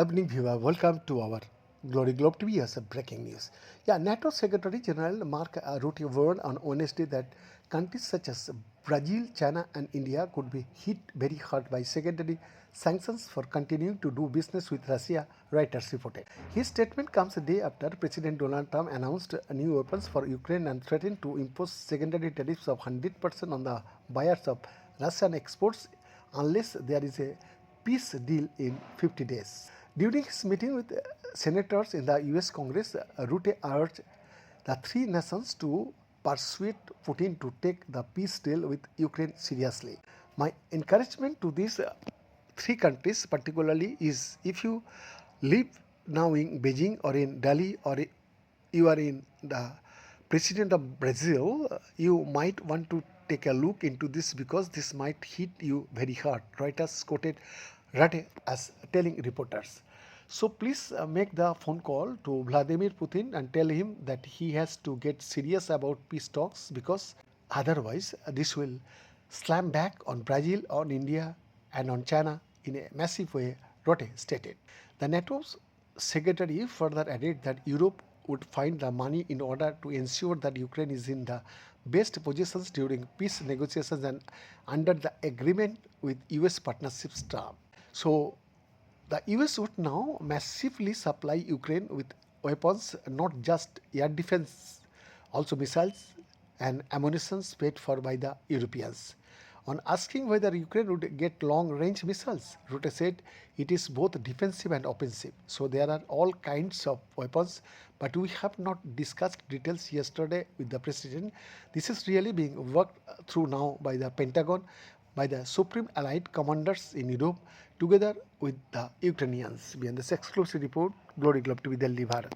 evening, viewer. Welcome to our Glory Globe TV as a breaking news. NATO Secretary General Mark Rutte warned on Wednesday that countries such as Brazil, China, and India could be hit very hard by secondary sanctions for continuing to do business with Russia, Reuters reported. His statement comes a day after President Donald Trump announced new weapons for Ukraine and threatened to impose secondary tariffs of 100% on the buyers of Russian exports unless there is a peace deal in 50 days. During his meeting with senators in the US Congress, Rutte urged the three nations to persuade Putin to take the peace deal with Ukraine seriously. My encouragement to these three countries particularly is if you live now in Beijing or in Delhi or you are in the president of Brazil, you might want to take a look into this because this might hit you very hard. Reuters quoted Rutte as telling reporters. So please make the phone call to Vladimir Putin and tell him that he has to get serious about peace talks because otherwise this will slam back on Brazil, on India, and on China in a massive way, Rutte stated. The NATO's secretary further added that Europe would find the money in order to ensure that Ukraine is in the best positions during peace negotiations and under the agreement with US partnerships term. So the US would now massively supply Ukraine with weapons, not just air defense, also missiles and ammunition paid for by the Europeans. On asking whether Ukraine would get long range missiles, Rutte said it is both defensive and offensive. So there are all kinds of weapons, but we have not discussed details yesterday with the president. This is really being worked through now by the Pentagon, by the Supreme Allied Commanders in Europe, together with the Ukrainians. Beyond this exclusive report, Glory Globe TV, Delhi, Bharat.